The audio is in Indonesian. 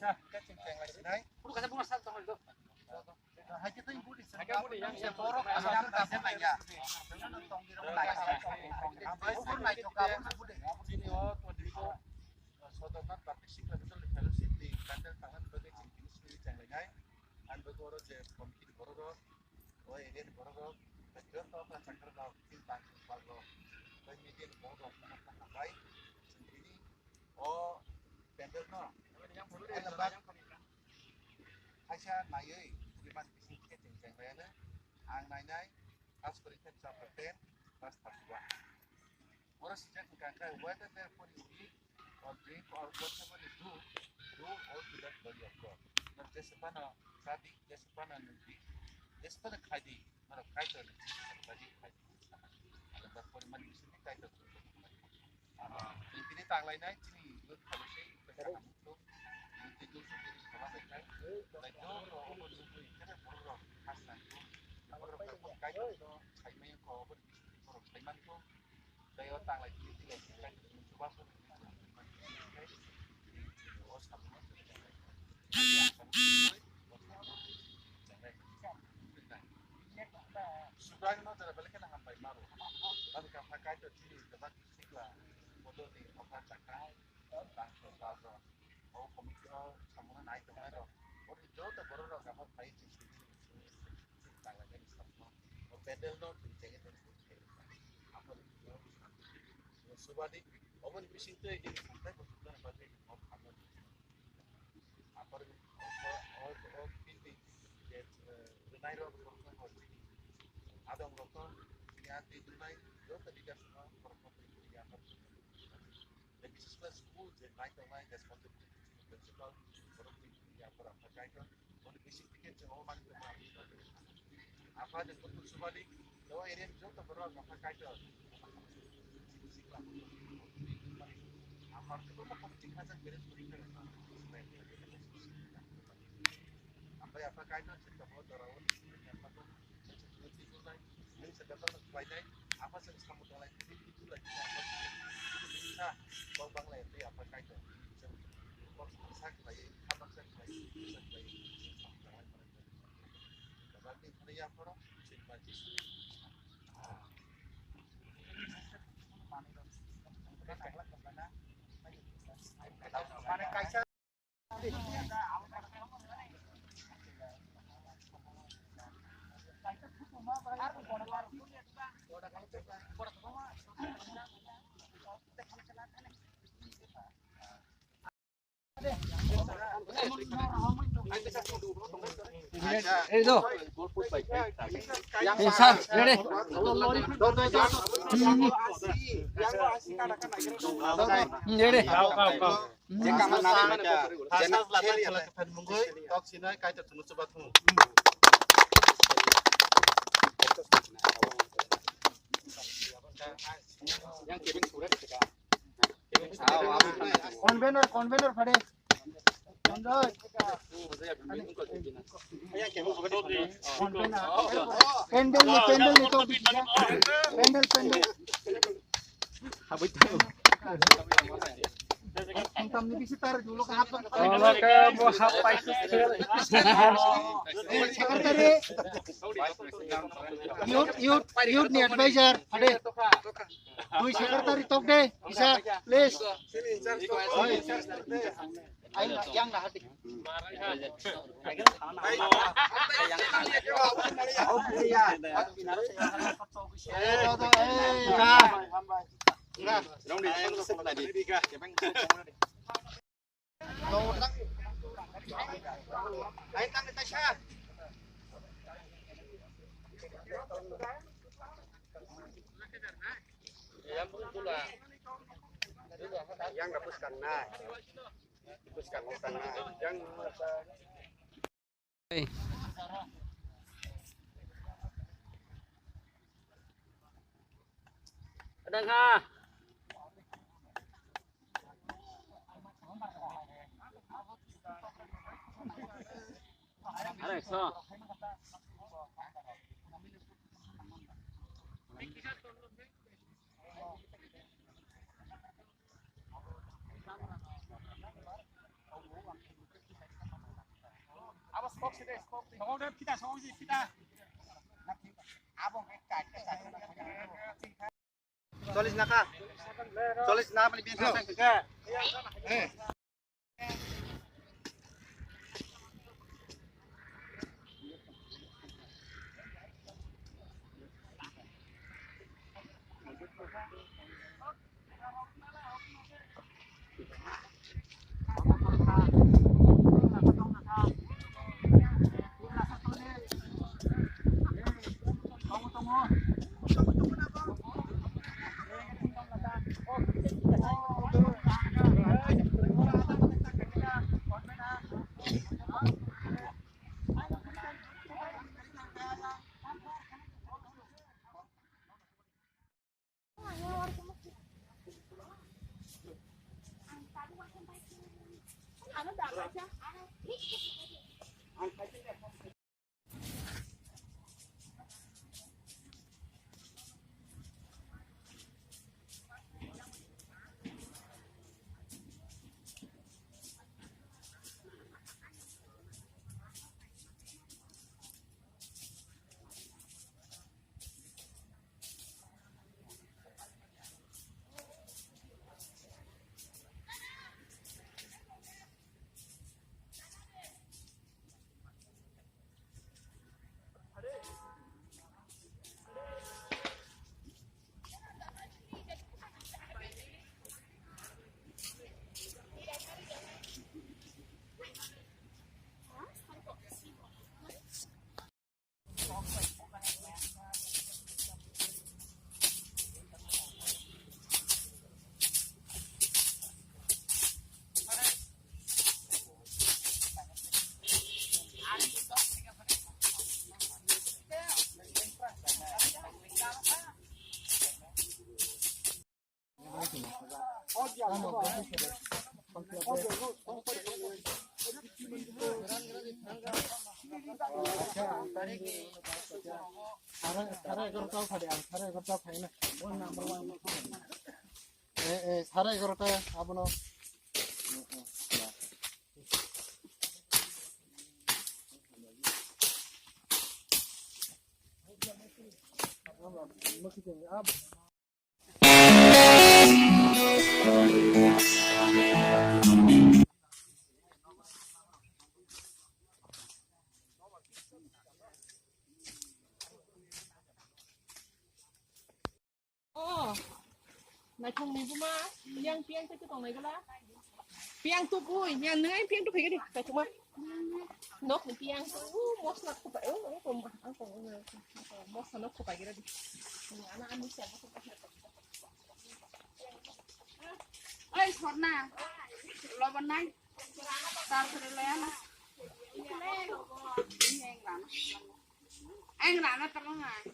Cha, cái chỉnh chỉnh lại thế này. Bukan saya bukan satu hal itu. Hai cái tên budi sen. Hai budi yang saya borok asam asam này ya. Jangan nonton di rumah này. Apa itu naik juga budi. Sini oh tuh di itu. Sodoman tapi sih kalau betul fellowship di kantor tangan bagi chỉnh sini chỉnh lại an bergoro je komiti bororo. Oh ini bororo. Betul toh kan cakar dah tim tangki bororo. Dan media bororo kita baik. Sini oh pendel no. Yang bororo yang lembab. Asia naik. Liman bising keting jengkayana, ang nainay, as perintah captain, pas terbuat. Orang sejak mengangkat whether therefore you eat or drink or whatever you do all to that body of God. Nah, jasapana sabi, jasapana nanti, jasapana khadi, mana kaitan tadi khadi. Ada therefore man bising kaitan tu. Ini tang lainnya ini lu kalau sih perkara itu, itu sudah sama baiknya. Like no, over the weekend, borok hasan tu, borok terpakai tu, caiman kau borok caiman tu, daya tang lagi tiga tiga mencoba tu, oh sama tu, sudah ni macam balik kan hampai maru, tapi kalau pakai tu sini dapat sikla, bodoh ni apa cakap, tang tu oh komikal sama naik tu mana. जो तो बरो रो का फाइ चिस ताला के सब और pedal no जगह तो अपन सुबादी ओवन फिशिंग तो ये संताय को सुना बाजे और खाना अपन और पिंडी जे दुनाई रो को और आदम रो को या ती दुनाई जो तो दिगा सुना पर को या पर the business school J night online responsibility principal और या पर apa kaitan on basic ticket je oh mana apa dan betul sebalik bahwa area itu tak berapa apa kaitan apa itu mau penting aja beres beres apa kaitan cerita bahwa orang apa tuh itu lain ini sedangkan lainnya apa sih kamu tahu lain itu lagi apa bisa bang lain apa kaitan sak lagi apa sak lagi berarti dia korang simpan di sini mana kaisa Itu. Yang besar, ini. Ini. Kau. Jika menarik aja. Jangan selatan kalau kepan munggoy, tok sini kait tertunu coba tu. Yang kebing surat juga. Convener pada. Pendel ni tu pendel. Habis tu. Hitam ni visitor dulu ke apa? Kalau ke buah apa itu? Sekretari. Youth ni advisor. Ada. Tuh sekretari top deh. Bisa, please. Ayo yang dah hati. Yang dapuskan nah. Dapuskan yang Kadang ha. Ada so. Solis naka. Solis na malibin ka ka. 사라이 그럴까 아버노 này thùng này bùa yang piang cái tông này cái lá piang tu bui yang nướng piang tu phải cái đi phải không ạ nốt này piang mốt nó không phải còn mốt nó không phải cái đi anh ăn xem nó không phải ơi thoát nào lo bên này sao phải lấy nó anh làm nó tao nói